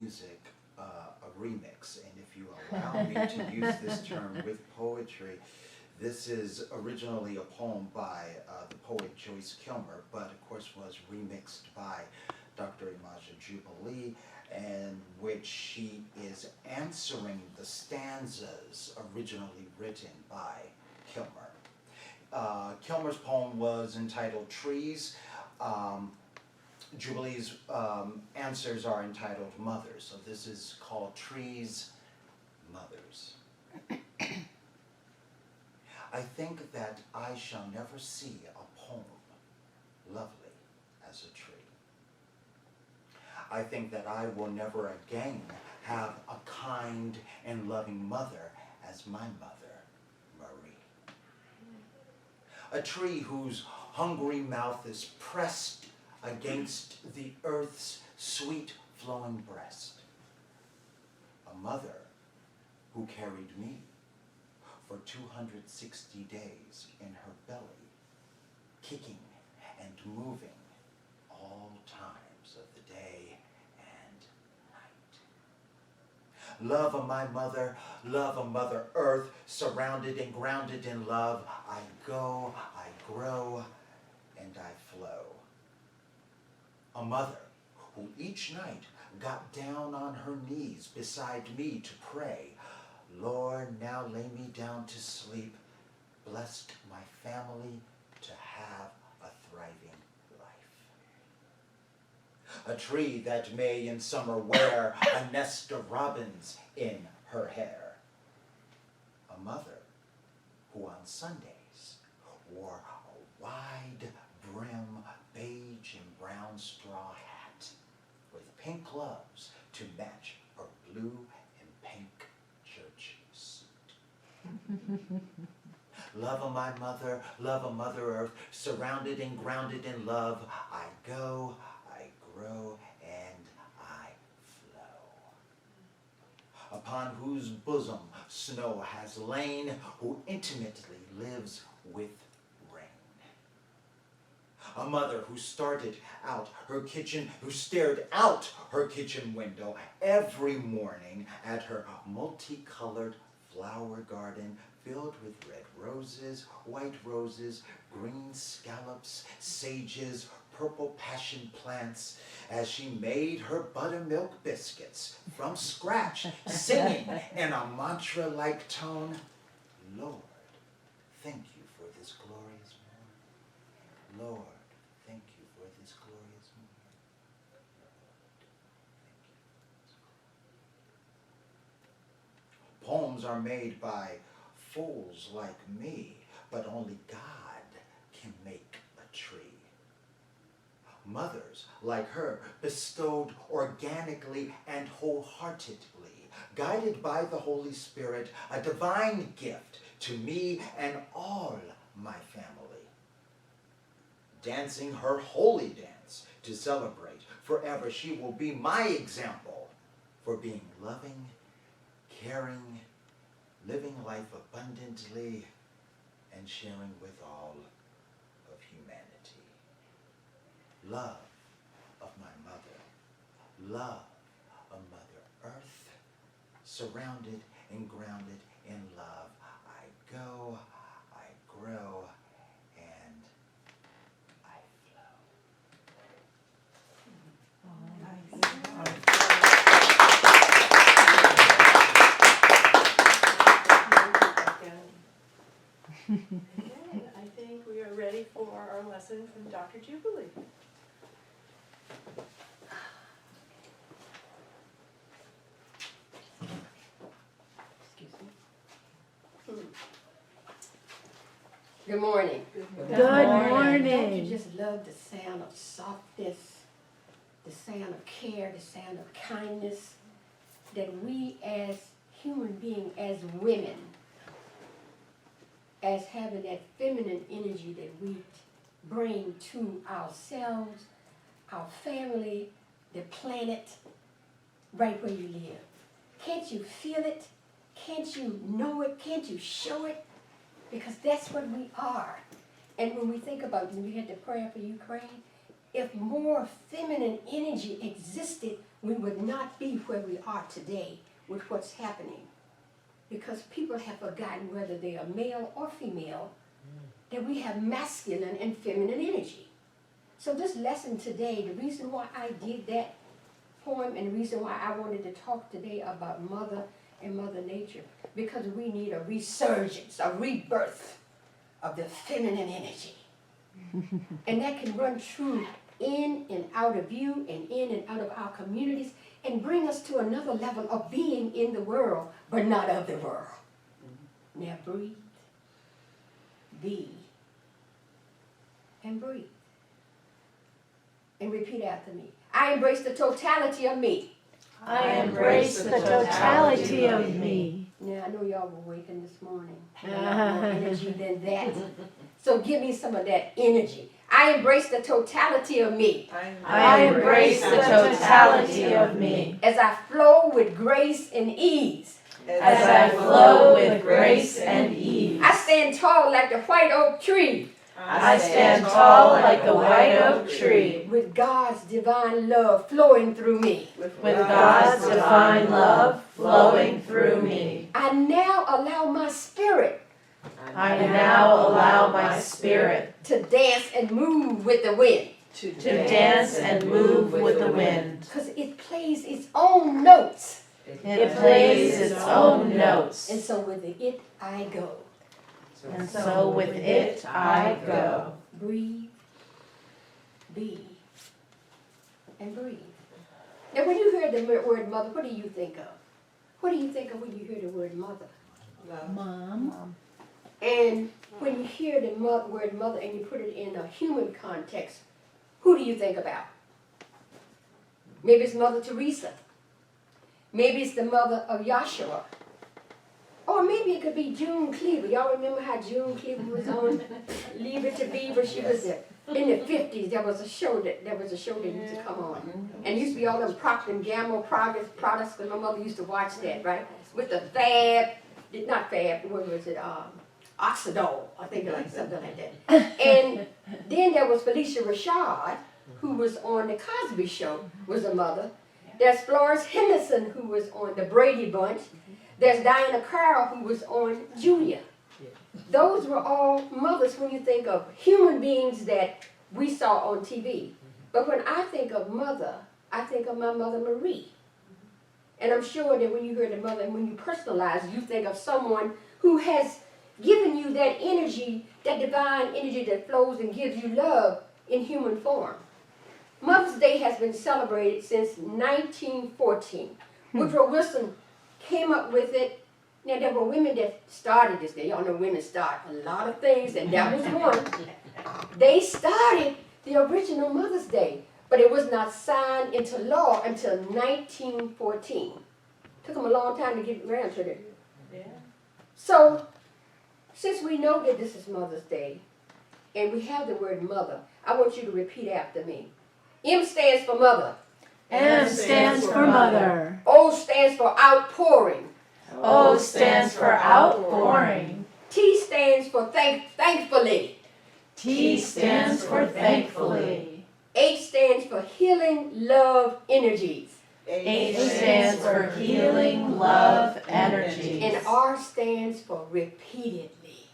music a remix, and if you allow me to use this term with poetry, this is originally a poem by the poet Joyce Kilmer, but of course was remixed by Dr. Yemaja Jubilee, in which she is answering the stanzas originally written by Kilmer. Kilmer's poem was entitled Trees. Jubilee's answers are entitled Mothers. So this is called Trees, Mothers. I think that I shall never see a poem lovely as a tree. I think that I will never again have a kind and loving mother as my mother, Marie. A tree whose hungry mouth is pressed against the earth's sweet flowing breast. A mother who carried me for 260 days in her belly, kicking and moving all times of the day and night. Love of my mother, love of Mother Earth, surrounded and grounded in love, I go, I grow, and I flow. A mother who each night got down on her knees beside me to pray, Lord, now lay me down to sleep, blessed my family to have a thriving life. A tree that may in summer wear a nest of robins in her hair. A mother who on Sundays wore a wide brim beige and brown straw hat with pink gloves to match her blue and pink church suit. Love of my mother, love of Mother Earth, surrounded and grounded in love, I go, I grow, and I flow. Upon whose bosom snow has lain, who intimately lives with a mother who started out her kitchen, who stared out her kitchen window every morning at her multicolored flower garden filled with red roses, white roses, green scallops, sages, purple passion plants, as she made her buttermilk biscuits from scratch, singing in a mantra-like tone, Lord, thank you for this glorious morning. Lord, thank you for this glorious morning. Poems are made by fools like me, but only God can make a tree. Mothers like her bestowed organically and wholeheartedly, guided by the Holy Spirit, a divine gift to me and all my family. Dancing her holy dance to celebrate forever, she will be my example for being loving, caring, living life abundantly, and sharing with all of humanity. Love of my mother, love of Mother Earth, surrounded and grounded in love, I go, I grow, and I Okay, I think we are ready for our lesson from Dr. Jubilee. Excuse me. Good morning. Good Don't you just love the sound of softness, the sound of care, the sound of kindness, that we as human beings, as women, as having that feminine energy that we bring to ourselves, our family, the planet, right where you live. Can't you feel it? Can't you know it? Can't you show it? Because that's what we are. And when we think about, when we had the prayer for Ukraine, if more feminine energy existed we would not be where we are today with what's happening. Because people have forgotten whether they are male or female, that we have masculine and feminine energy. So this lesson today, the reason why I did that poem and the reason why I wanted to talk today about mother and Mother Nature, because we need a resurgence, a rebirth of the feminine energy. And that can run through in and out of you and in and out of our communities and bring us to another level of being in the world, but not of the world. Now breathe, be, and breathe. And repeat after me. I embrace the totality of me. I embrace the totality of me. Now, I know y'all were waking this morning. A lot more energy than that. So give me some of that energy. I embrace the totality of me. I embrace the totality of me. As I flow with grace and ease. As I flow with grace and ease. I stand tall like the white oak tree. I stand tall like the white oak tree. With God's divine love flowing through me. With God's divine love flowing through me. I now allow my spirit I now allow my spirit to dance and move with the wind. to dance and move with the wind. Because it plays its own notes. It plays its own notes. And so with it, I go. And so with it I go. Breathe, be, and breathe. Now when you hear the word mother, what do you think of? What do you think of when you hear the word mother? Mom. And when you hear the word mother and you put it in a human context, who do you think about? Maybe it's Mother Teresa. Maybe it's the mother of Yahshua. Or maybe it could be June Cleaver. Y'all remember how June Cleaver was on Leave It to Beaver? She was there. In the 50s, there was a show that used to come on. And it used to be all them Procter & Gamble products, because my mother used to watch that, right? With the not Fab, what was it? Oxidol, I think like something like that. And then there was Felicia Rashad, who was on the Cosby Show, was a mother. There's Florence Henderson, who was on the Brady Bunch. There's Diana Carroll, who was on Julia. Those were all mothers when you think of human beings that we saw on TV. But when I think of mother, I think of my mother Marie. And I'm sure that when you hear the mother and when you personalize, you think of someone who has given you that energy, that divine energy that flows and gives you love in human form. Mother's Day has been celebrated since 1914. Woodrow Wilson came up with it. Now, there were women that started this day. Y'all know women start a lot of things, and that was one. They started the original Mother's Day, but it was not signed into law until 1914. Took them a long time to get around to it. Yeah. So, since we know that this is Mother's Day, and we have the word mother, I want you to repeat after me. M stands for mother. M stands for mother. O stands for outpouring. O stands for outpouring. T stands for thankfully. T stands for thankfully. H stands for healing love energies. H stands for healing love energies. And R stands for repeatedly.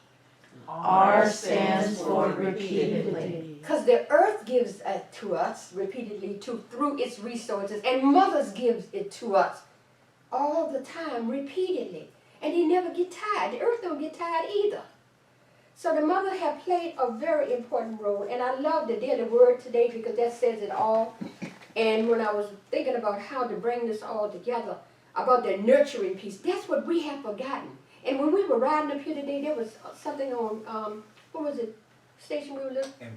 R stands for repeatedly. Because the earth gives it to us repeatedly through its resources, and mothers gives it to us all the time, repeatedly. And they never get tired. The earth don't get tired either. So the mother have played a very important role, and I love the daily word today because that says it all. And when I was thinking about how to bring this all together, about the nurturing piece, that's what we have forgotten. And when we were riding up here today, there was something on, what was it, station we were listening?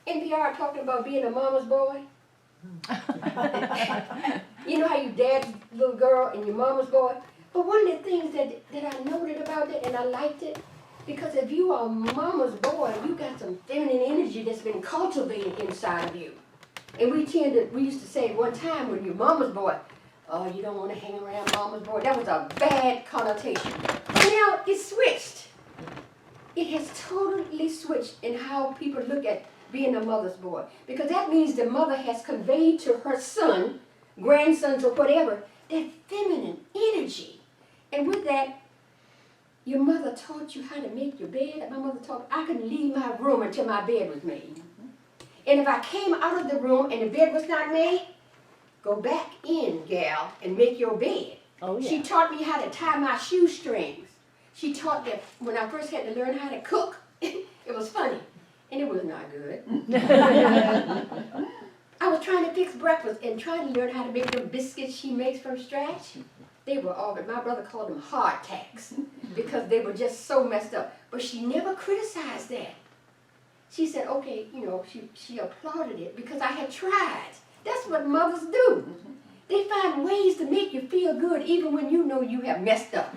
NPR talking about being a mama's boy. You know how you dad's little girl and your mama's boy? But one of the things that I noted about it, and I liked it, because if you are mama's boy, you got some feminine energy that's been cultivated inside of you. And we used to say one time when you're mama's boy, oh, you don't want to hang around mama's boy. That was a bad connotation. But now it's switched. It has totally switched in how people look at being a mother's boy. Because that means the mother has conveyed to her son grandsons or whatever, that feminine energy. And with that, your mother taught you how to make your bed. My mother taught me I couldn't leave my room until my bed was made. And if I came out of the room and the bed was not made, go back in, gal, and make your bed. Oh, yeah. She taught me how to tie my shoestrings. She taught that when I first had to learn how to cook, it was funny, and it was not good. I was trying to fix breakfast and trying to learn how to make them biscuits she makes from scratch. They were all, my brother called them hardtacks because they were just so messed up. But she never criticized that. She said, okay, you know, she applauded it because I had tried. That's what mothers do. They find ways to make you feel good even when you know you have messed up.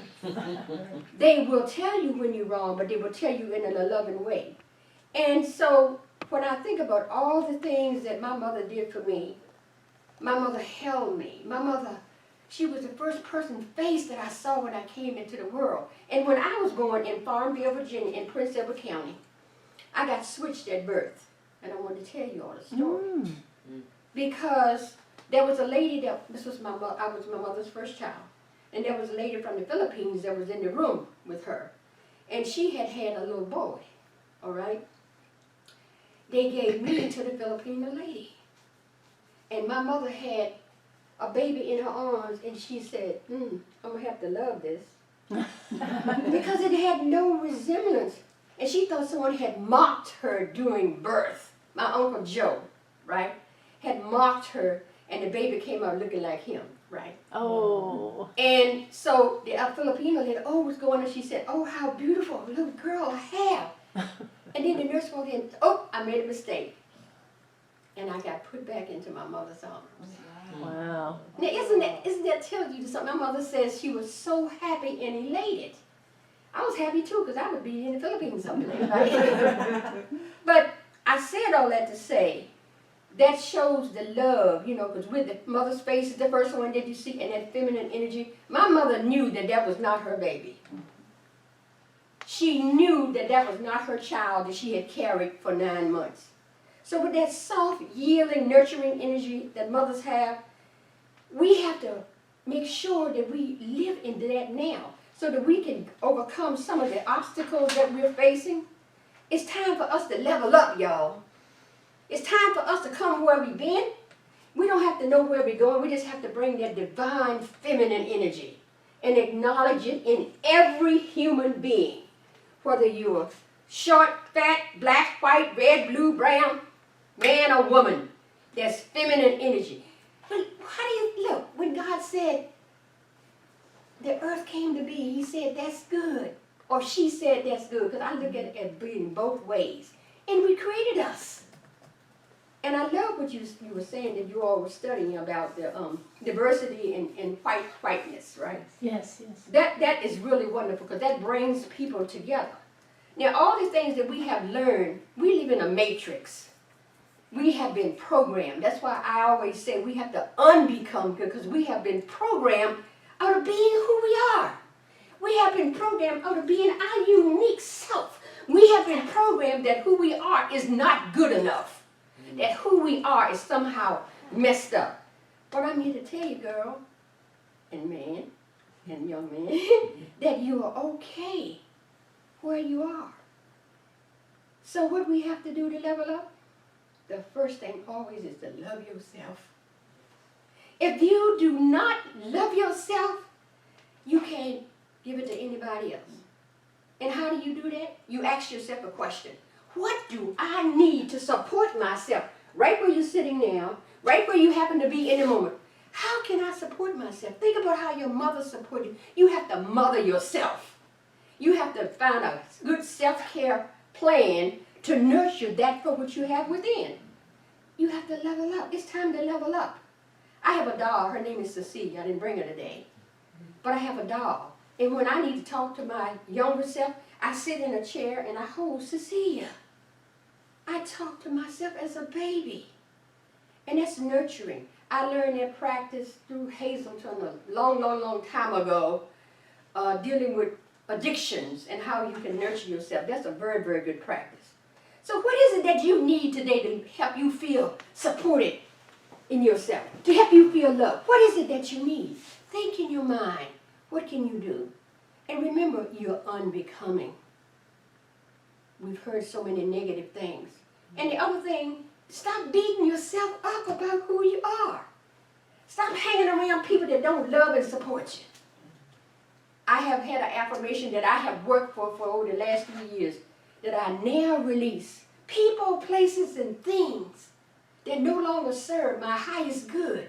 They will tell you when you're wrong, but they will tell you in a loving way. And so when I think about all the things that my mother did for me, my mother held me. My mother, she was the first person face that I saw when I came into the world. And when I was born in Farmville, Virginia, in Prince Edward County, I got switched at birth. And I wanted to tell you all the story. Because there was a lady this was my mother, I was my mother's first child. And there was a lady from the Philippines that was in the room with her. And she had had a little boy, all right? They gave me to the Filipino lady. And my mother had a baby in her arms, and she said, I'm going to have to love this. Because it had no resemblance. And she thought someone had mocked her during birth. My Uncle Joe, right, had mocked her, and the baby came out looking like him, right? Oh. And so the Filipino lady, oh, what's going on? She said, oh, how beautiful a little girl I have. And then the nurse walked in, oh, I made a mistake. And I got put back into my mother's arms. Wow. Now, isn't that telling you something? My mother says she was so happy and elated. I was happy too, because I would be in the Philippines someday, right? But I said all that to say, that shows the love, you know, because with the mother's face is the first one that you see, and that feminine energy. My mother knew that that was not her baby. She knew that that was not her child that she had carried for 9 months. So with that soft, yielding, nurturing energy that mothers have, we have to make sure that we live into that now so that we can overcome some of the obstacles that we're facing. It's time for us to level up, y'all. It's time for us to come where we've been. We don't have to know where we're going. We just have to bring that divine feminine energy and acknowledge it in every human being. Whether you're short, fat, black, white, red, blue, brown, man or woman, there's feminine energy. But how do you look? When God said the earth came to be, he said that's good. Or she said that's good. Because I look at it as being both ways. And we created us. And I love what you were saying that you all were studying about the diversity and whiteness, right? Yes, yes. That is really wonderful because that brings people together. Now, all the things that we have learned, we live in a matrix. We have been programmed. That's why I always say we have to unbecome good because we have been programmed out of being who we are. We have been programmed out of being our unique self. We have been programmed that who we are is not good enough. That who we are is somehow messed up. But I'm here to tell you, girl, and man, and young man, that you are okay where you are. So what we have to do to level up? The first thing always is to love yourself. If you do not love yourself, you can't give it to anybody else. And how do you do that? You ask yourself a question. What do I need to support myself? Right where you're sitting now, right where you happen to be in the moment. How can I support myself? Think about how your mother supported you. You have to mother yourself. You have to find a good self-care plan to nurture that for what you have within. You have to level up. It's time to level up. I have a doll. Her name is Cecilia. I didn't bring her today. But I have a doll. And when I need to talk to my younger self, I sit in a chair and I hold Cecilia. I talk to myself as a baby. And that's nurturing. I learned that practice through Hazelton a long, long, long time ago, dealing with addictions and how you can nurture yourself. That's a very, very good practice. So what is it that you need today to help you feel supported? in yourself to help you feel loved. What is it that you need? Think in your mind. What can you do? And remember, you're unbecoming. We've heard so many negative things. And the other thing, stop beating yourself up about who you are. Stop hanging around people that don't love and support you. I have had an affirmation that I have worked for over the last 3 years that I now release. People, places, and things that no longer serve my highest good.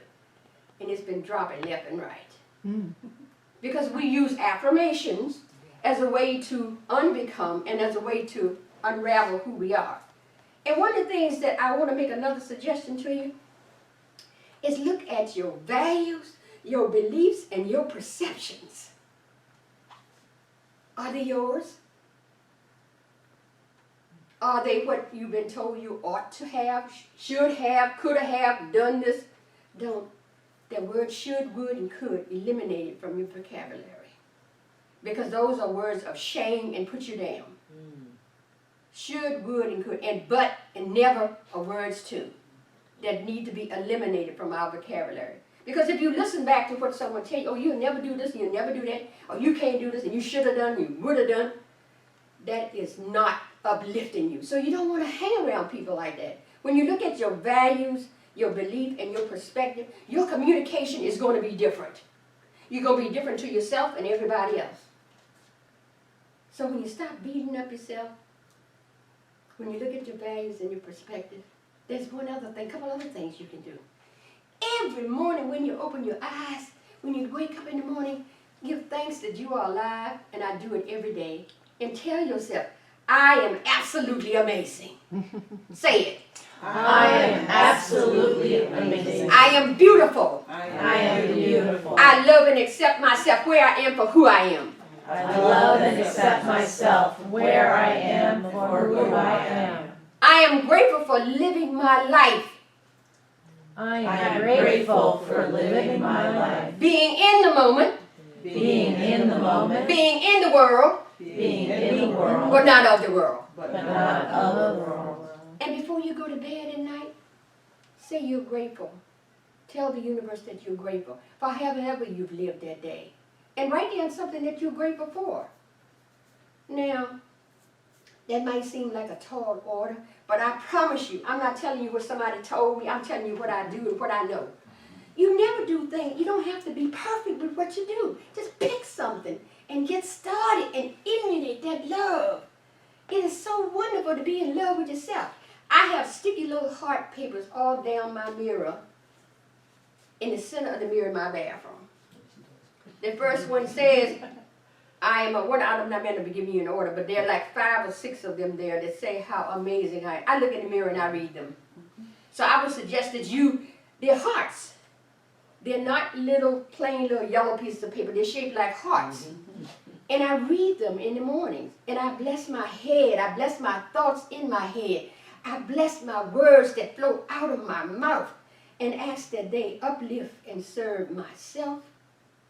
And it's been dropping left and right. Because we use affirmations as a way to unbecome and as a way to unravel who we are. And one of the things that I want to make another suggestion to you is look at your values, your beliefs, and your perceptions. Are they yours? Are they what you've been told you ought to have, should have, could have, done this? Don't. That word should, would, and could, eliminate it from your vocabulary. Because those are words of shame and put you down. Should, would, and could, and but, and never are words too that need to be eliminated from our vocabulary. Because if you listen back to what someone tells you, oh, you'll never do this, and you'll never do that, or you can't do this, and you should have done, you would have done, that is not uplifting you. So you don't want to hang around people like that. When you look at your values, your belief, and your perspective, your communication is going to be different. You're going to be different to yourself and everybody else. So when you stop beating up yourself, when you look at your values and your perspective, there's one other thing, a couple other things you can do. Every morning when you open your eyes, when you wake up in the morning, give thanks that you are alive, and I do it every day, and tell yourself, I am absolutely amazing. Say it. I am absolutely amazing. I am beautiful. I am beautiful. I love and accept myself where I am for who I am. I love and accept myself where I am for who I am. I am grateful for living my life. I am grateful for living my life. Being in the moment. Being in the moment. Being in the world. Being in the world. But not of the world. But not of the world. And before you go to bed at night, say you're grateful. Tell the universe that you're grateful for however you've lived that day. And write down something that you're grateful for. Now, that might seem like a tall order, but I promise you, I'm not telling you what somebody told me, I'm telling you what I do and what I know. You never do things, you don't have to be perfect with what you do. Just pick something and get started and emulate that love. It is so wonderful to be in love with yourself. I have sticky little heart papers all down my mirror, in the center of the mirror in my bathroom. The first one says, I am a, what I'm not meant to be giving you an order, but there are like 5 or 6 of them there that say how amazing I am. I look in the mirror and I read them. So I would suggest that they're hearts. They're not little plain little yellow pieces of paper. They're shaped like hearts. And I read them in the mornings. And I bless my head. I bless my thoughts in my head. I bless my words that flow out of my mouth. And ask that they uplift and serve myself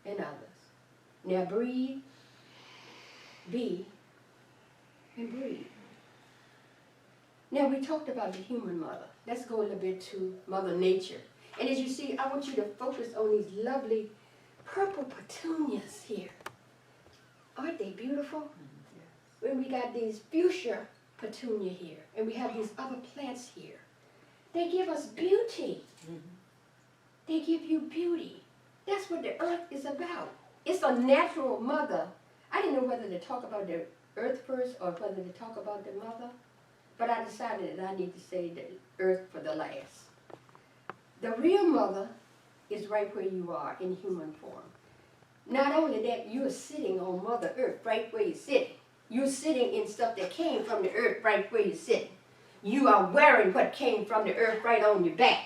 and others. Now breathe, be, and breathe. Now we talked about the human mother. Let's go a little bit to Mother Nature. And as you see, I want you to focus on these lovely purple petunias here. Aren't they beautiful? When we got these fuchsia petunia here, and we have these other plants here. They give us beauty. They give you beauty. That's what the earth is about. It's a natural mother. I didn't know whether to talk about the earth first or whether to talk about the mother, but I decided that I need to say the earth for the last. The real mother is right where you are in human form. Not only that, you're sitting on Mother Earth right where you're sitting. You're sitting in stuff that came from the earth right where you're sitting. You are wearing what came from the earth right on your back.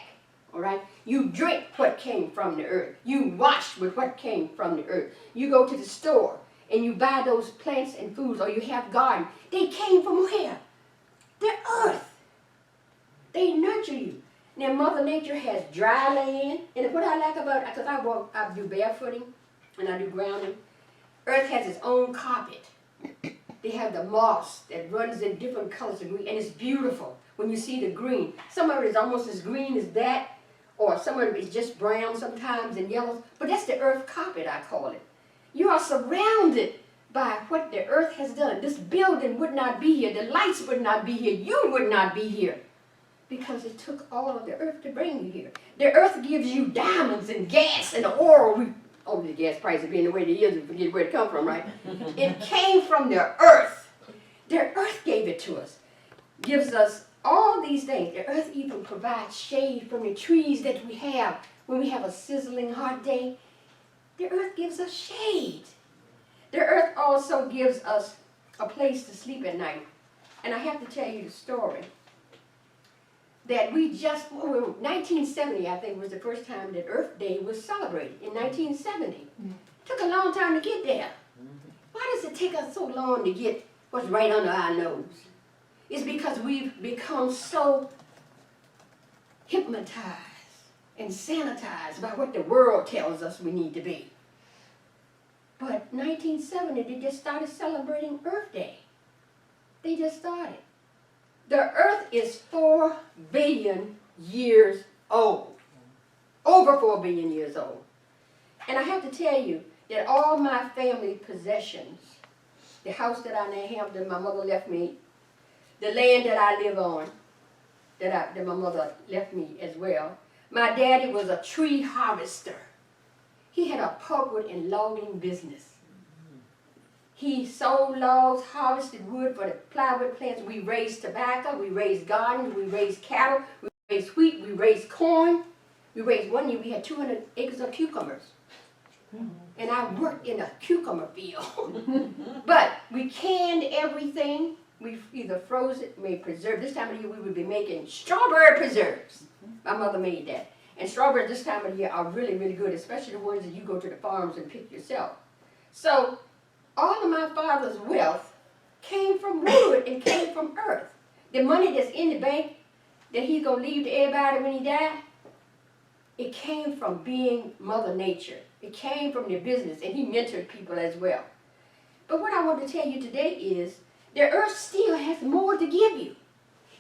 All right? You drink what came from the earth. You wash with what came from the earth. You go to the store and you buy those plants and foods, or you have garden. They came from where? The earth. They nurture you. Now Mother Nature has dry land, and what I like about it, because I do barefooting and I do grounding, earth has its own carpet. They have the moss that runs in different colors of green, and it's beautiful when you see the green. Some of it is almost as green as that, or some of it is just brown sometimes and yellows, but that's the earth carpet, I call it. You are surrounded by what the earth has done. This building would not be here, the lights would not be here, you would not be here, because it took all of the earth to bring you here. The earth gives you diamonds and gas and oil. The gas prices being the way it is, we forget where it come from, right? It came from the earth. The earth gave it to us. Gives us all these things. The earth even provides shade from the trees that we have. When we have a sizzling hot day, the earth gives us shade. The earth also gives us a place to sleep at night. And I have to tell you the story that 1970, I think, was the first time that Earth Day was celebrated, in 1970. It took a long time to get there. Why does it take us so long to get what's right under our nose? It's because we've become so hypnotized and sanitized by what the world tells us we need to be. But 1970, they just started celebrating Earth Day. They just started. The earth is 4 billion years old. Over 4 billion years old. And I have to tell you that all my family possessions, the house that I now have that my mother left me, the land that I live on, that my mother left me as well. My daddy was a tree harvester. He had a pulpwood and logging business. He sold logs, harvested wood for the plywood plants. We raised tobacco, we raised gardens, we raised cattle, we raised wheat, we raised corn. One year we had 200 acres of cucumbers. And I worked in a cucumber field. But we canned everything. We either froze it, made preserve. This time of year we would be making strawberry preserves. My mother made that. And strawberries this time of year are really, really good, especially the ones that you go to the farms and pick yourself. So all of my father's wealth came from wood and came from earth. The money that's in the bank that he's going to leave to everybody when he died, it came from being Mother Nature. It came from the business, and he mentored people as well. But what I want to tell you today is the earth still has more to give you.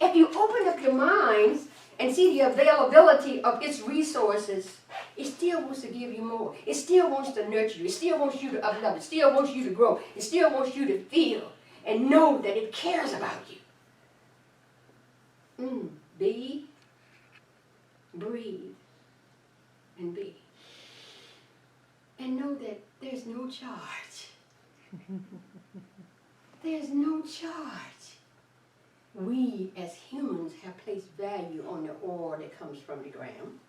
If you open up your minds and see the availability of its resources, it still wants to give you more. It still wants to nurture you. It still wants you to uplove. It still wants you to grow. It still wants you to feel and know that it cares about you. Be, breathe, and be. And know that there's no charge. There's no charge. We as humans have placed value on the ore that comes from the ground.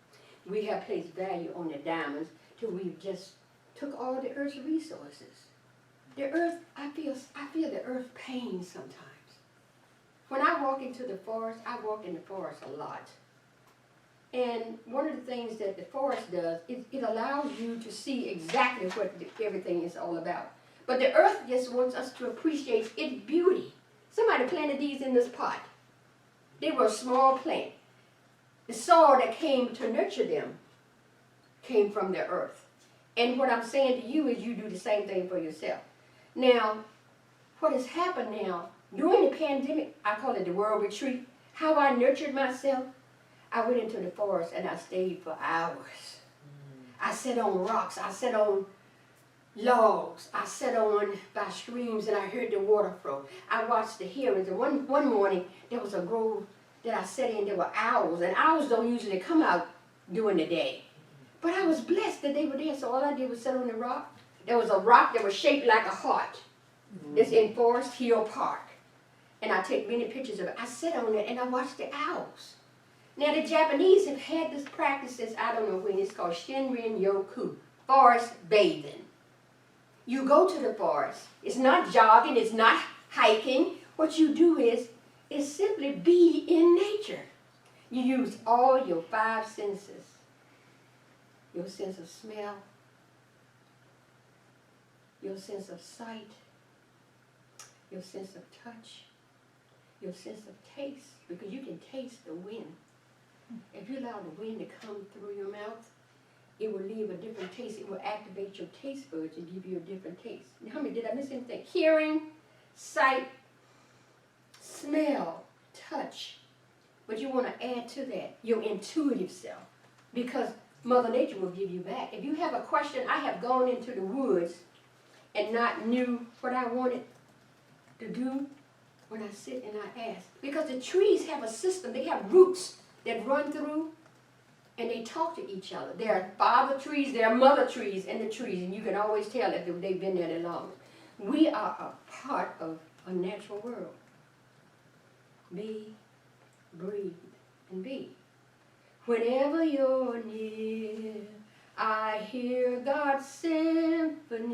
We have placed value on the diamonds till we've just took all the earth's resources. The earth, I feel the earth pain sometimes. When I walk into the forest, I walk in the forest a lot. And one of the things that the forest does, it allows you to see exactly what everything is all about. But the earth just wants us to appreciate its beauty. Somebody planted these in this pot. They were a small plant. The soil that came to nurture them came from the earth. And what I'm saying to you is you do the same thing for yourself. Now, what has happened now, during the pandemic, I call it the world retreat, how I nurtured myself, I went into the forest and I stayed for hours. I sat on rocks, I sat on logs, I sat on by streams and I heard the water flow. I watched the herons, and one morning there was a grove that I sat in, there were owls, and owls don't usually come out during the day. But I was blessed that they were there, so all I did was sit on the rock. There was a rock that was shaped like a heart. It's in Forest Hill Park. And I take many pictures of it. I sat on it and I watched the owls. Now the Japanese have had this practice since I don't know when. It's called Shinrin Yoku, forest bathing. You go to the forest. It's not jogging, it's not hiking. What you do is simply be in nature. You use all your 5 senses. Your sense of smell, your sense of sight, your sense of touch, your sense of taste, because you can taste the wind. If you allow the wind to come through your mouth, it will leave a different taste. It will activate your taste buds and give you a different taste. Now, how many did I miss anything? Hearing, sight, smell, touch. But you want to add to that your intuitive self. because Mother Nature will give you back. If you have a question, I have gone into the woods and not knew what I wanted to do when I sit and I ask. Because the trees have a system, they have roots that run through and they talk to each other. There are father trees, there are mother trees in the trees, and you can always tell if they've been there that long. We are a part of a natural world. Be, breathe, and be. Whenever you're near, I hear God's symphony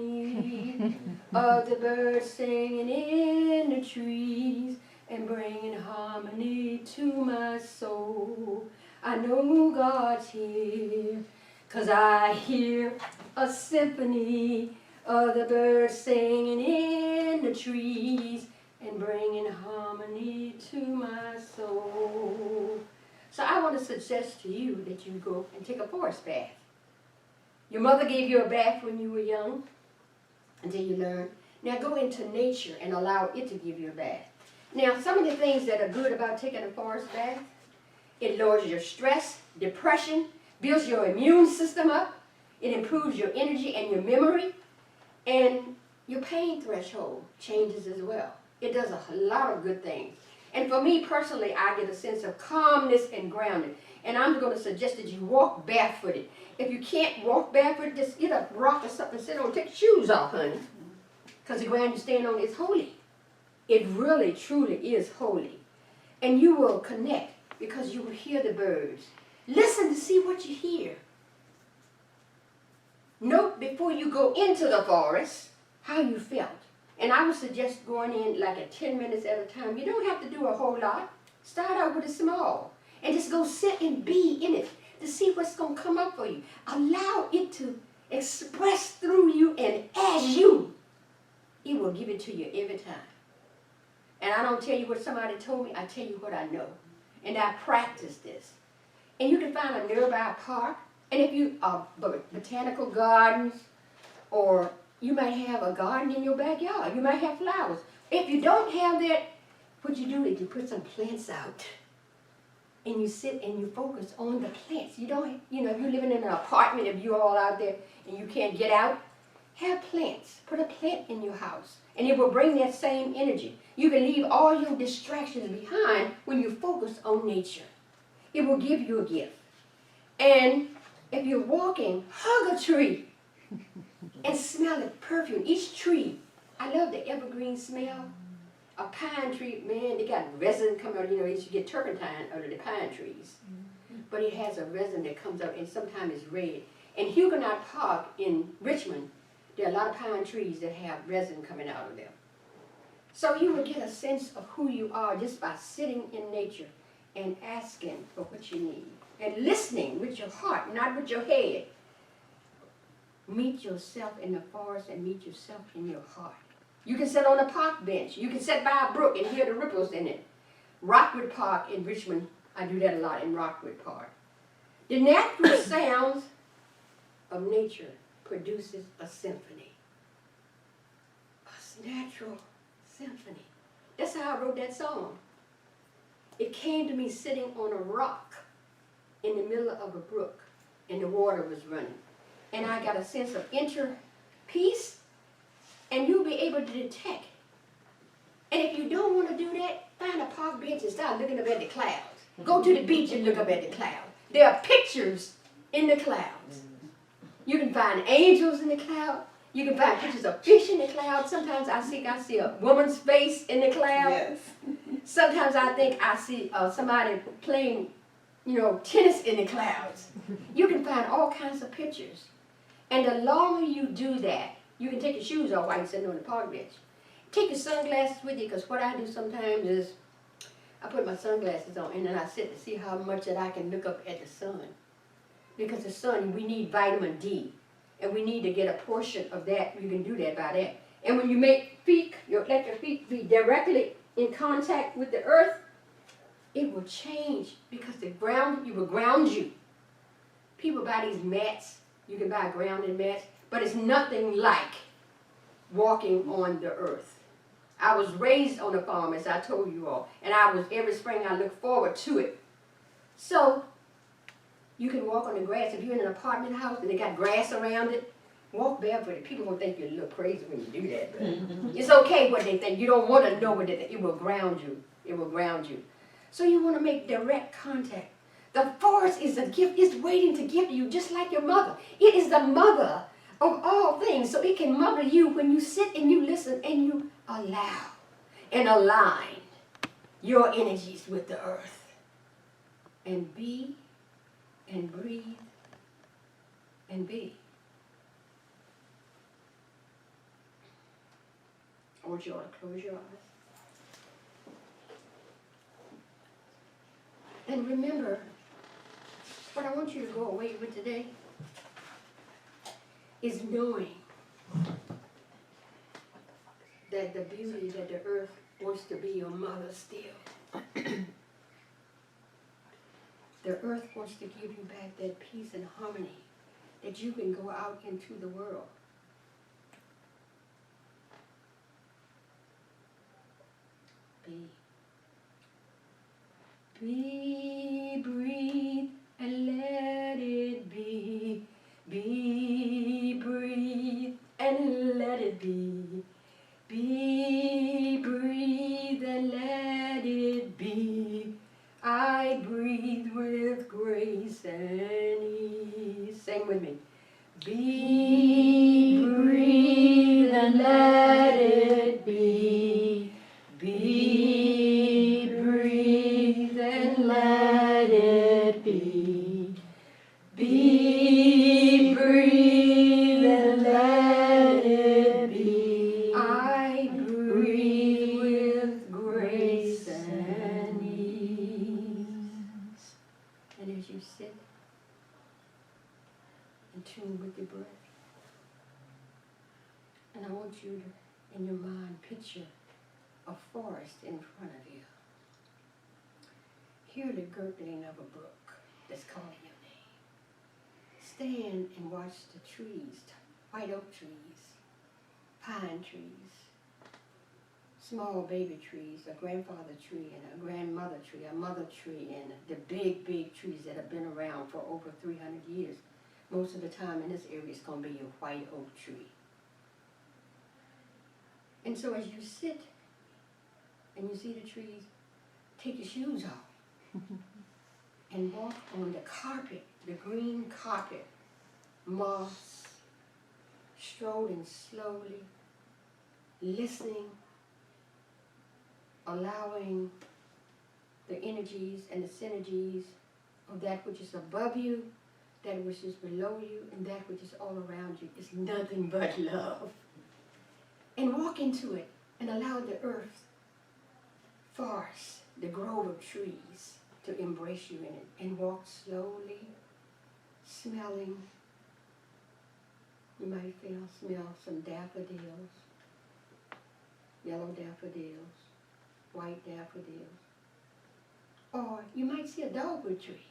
of the birds singing in the trees and bringing harmony to my soul. I know God's here, 'cause I hear a symphony of the birds singing in the trees and bringing harmony to my soul. So I want to suggest to you that you go and take a forest bath. Your mother gave you a bath when you were young until you learned. Now go into nature and allow it to give you a bath. Now some of the things that are good about taking a forest bath, it lowers your stress, depression, builds your immune system up, it improves your energy and your memory, and your pain threshold changes as well. It does a lot of good things. And for me personally, I get a sense of calmness and grounding. And I'm going to suggest that you walk barefooted. If you can't walk barefoot, just get a rock or something and sit on, take your shoes off, honey. Because the ground you stand on is holy. It really, truly is holy. And you will connect because you will hear the birds. Listen to see what you hear. Note before you go into the forest how you felt. And I would suggest going in like at 10 minutes at a time. You don't have to do a whole lot. Start out with a small. And just go sit and be in it to see what's going to come up for you. Allow it to express through you and as you. It will give it to you every time. And I don't tell you what somebody told me. I tell you what I know. And I practice this. And you can find a nearby park. And if you are botanical gardens, or you might have a garden in your backyard. You might have flowers. If you don't have that, what you do is you put some plants out. And you sit and you focus on the plants. You don't, if you're living in an apartment, if you're all out there and you can't get out, have plants. Put a plant in your house. And it will bring that same energy. You can leave all your distractions behind when you focus on nature. It will give you a gift. And if you're walking, hug a tree and smell the perfume. Each tree, I love the evergreen smell. A pine tree, man, they got resin coming out. They used to get turpentine out of the pine trees. But it has a resin that comes out and sometimes it's red. In Huguenot Park in Richmond, there are a lot of pine trees that have resin coming out of them. So you will get a sense of who you are just by sitting in nature and asking for what you need. And listening with your heart, not with your head. Meet yourself in the forest and meet yourself in your heart. You can sit on a park bench. You can sit by a brook and hear the ripples in it. Rockwood Park in Richmond, I do that a lot in Rockwood Park. The natural sounds of nature produces a symphony. A natural symphony. That's how I wrote that song. It came to me sitting on a rock in the middle of a brook and the water was running. And I got a sense of inner peace, and you'll be able to detect. And if you don't want to do that, find a park bench and start looking up at the clouds. Go to the beach and look up at the clouds. There are pictures in the clouds. You can find angels in the cloud. You can find pictures of fish in the cloud. Sometimes I see a woman's face in the cloud. Yes. Sometimes I think I see somebody playing, tennis in the clouds. You can find all kinds of pictures. And the longer you do that, you can take your shoes off while you're sitting on the park bench. Take your sunglasses with you, because what I do sometimes is I put my sunglasses on and then I sit to see how much that I can look up at the sun. Because the sun, we need vitamin D. And we need to get a portion of that. You can do that by that. And when you make let your feet be directly in contact with the earth, it will change, because it will ground you. People buy these mats. You can buy grounding mats, but it's nothing like walking on the earth. I was raised on a farm, as I told you all, and every spring I look forward to it. So You can walk on the grass. If you're in an apartment house and they got grass around it, walk barefooted. People gonna think you're a little crazy when you do that, but it's okay what they think. You don't want to know what they think. It will ground you. It will ground you. So you want to make direct contact. The forest is a gift. It's waiting to give you, just like your mother. It is the mother of all things. So it can mother you when you sit and you listen and you allow and align your energies with the earth. And be and breathe and be. I want you all to close your eyes. And remember, what I want you to go away with today is knowing that the beauty that the earth wants to be your mother still. The earth wants to give you back that peace and harmony that you can go out into the world. Be, breathe, and let it be. Be, breathe, and let it be. Be, breathe, and let it be. I breathe with grace and ease. Sing with me. Be, breathe, and let it be. Be, breathe, and let it be. Be, breathe, and let it be. I breathe with grace and ease. And as you sit in tune with the breath, and I want you to, in your mind, picture a forest in front of you. Hear the gurgling of a brook that's calling your name. Stand and watch the trees, white oak trees, pine trees, small baby trees, a grandfather tree and a grandmother tree, a mother tree, and the big, big trees that have been around for over 300 years. Most of the time in this area, it's going to be a white oak tree. And so as you sit and you see the trees, take your shoes off and walk on the carpet, the green carpet, moss, strolling slowly, listening, allowing the energies and the synergies of that which is above you, that which is below you, and that which is all around you is nothing but love. And walk into it and allow the earth, forest, the grove of trees to embrace you in it, and walk slowly, smelling. You might smell some daffodils, yellow daffodils, white daffodils. Or you might see a dogwood tree.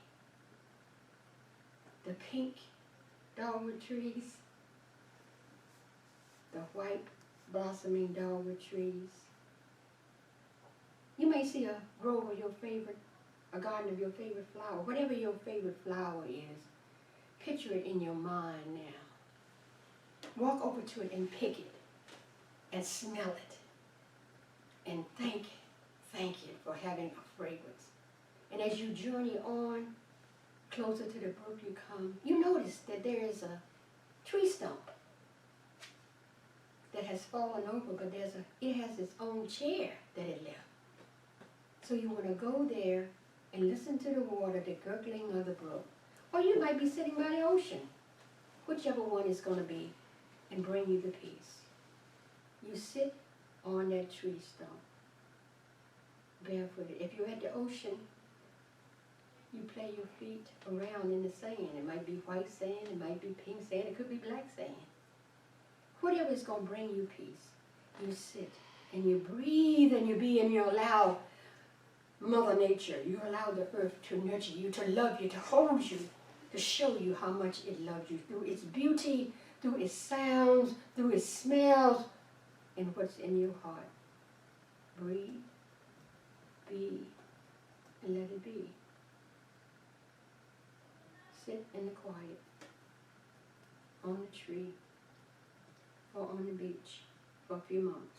The pink dogwood trees, the white blossoming dogwood trees. You may see a grove of your favorite, a garden of your favorite flower, whatever your favorite flower is. Picture it in your mind now. Walk over to it and pick it and smell it and thank it for having a fragrance. And as you journey on, closer to the brook you come, you notice that there is a tree stump that has fallen over, but it has its own chair that it left. So you want to go there and listen to the water, the gurgling of the brook. Or you might be sitting by the ocean, whichever one is going to be, and bring you the peace. You sit on that tree stump, barefooted. If you're at the ocean, you play your feet around in the sand. It might be white sand, it might be pink sand, it could be black sand. Whatever is going to bring you peace, you sit and you breathe and you be and you allow Mother Nature, you allow the earth to nurture you, to love you, to hold you, to show you how much it loves you through its beauty, through its sounds, through its smells, and what's in your heart. Breathe, be, and let it be. sit in the quiet, on the tree, or on the beach for a few months.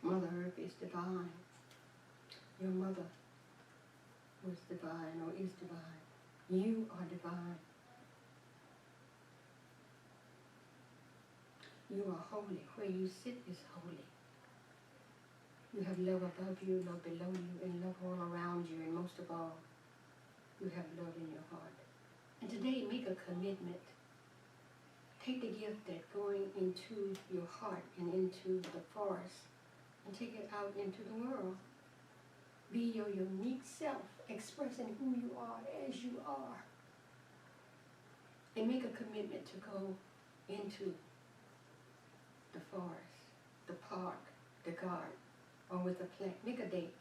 Mother Earth is divine. Your mother was divine or is divine. You are divine. You are holy. Where you sit is holy. You have love above you, love below you, and love all around you, and most of all, you have love in your heart. And today, make a commitment. Take the gift that's going into your heart and into the forest, and take it out into the world. Be your unique self, expressing who you are as you are. And make a commitment to go into the forest, the park, the garden, or with a plant. Make a date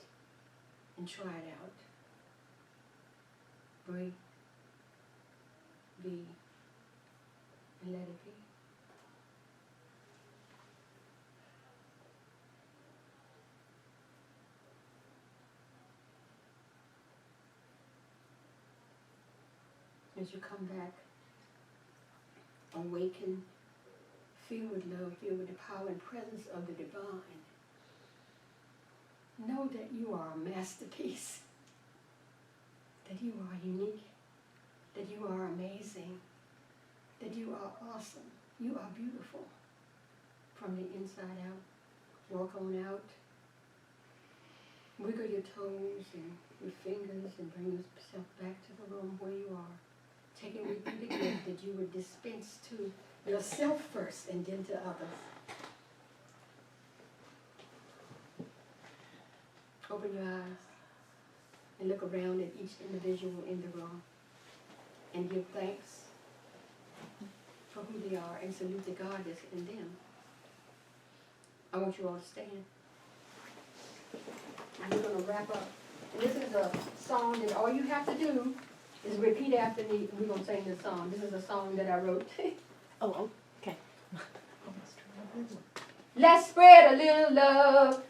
and try it out. Breathe, be, and let it be. As you come back, awaken, filled with love, filled with the power and presence of the divine. Know that you are a masterpiece, that you are unique, that you are amazing, that you are awesome, you are beautiful from the inside out. Walk on out, wiggle your toes and your fingers and bring yourself back to the room where you are. Taking with you the gift that you would dispense to yourself first and then to others. Open your eyes and look around at each individual in the room and give thanks for who they are and salute the God that's in them. I want you all to stand. And we're going to wrap up. And this is a song that all you have to do is repeat after me. We're going to sing this song. This is a song that I wrote. Oh, okay. Let's spread a little love.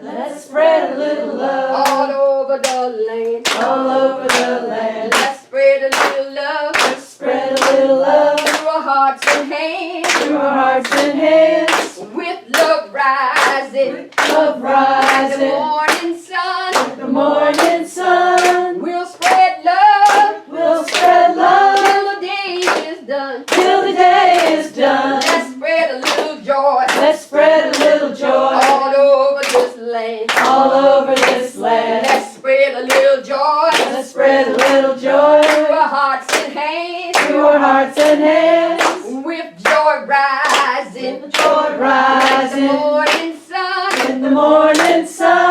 Let's spread a little love All over the land. all over the land. Let's spread a little love. Let's spread a little love Through our hearts and hands. through our hearts and hands. With love rising. Love The rising, morning sun. the morning sun. We'll spread love. We'll spread love Till the day is done. till the day is done. Let's spread a little joy. Let's spread a little joy All over this land. all over this land. Let's spread a little joy. Let's spread a little joy Through our hearts and hands. through our hearts and hands. With joy rising. With joy The rising morning sun. in the morning sun.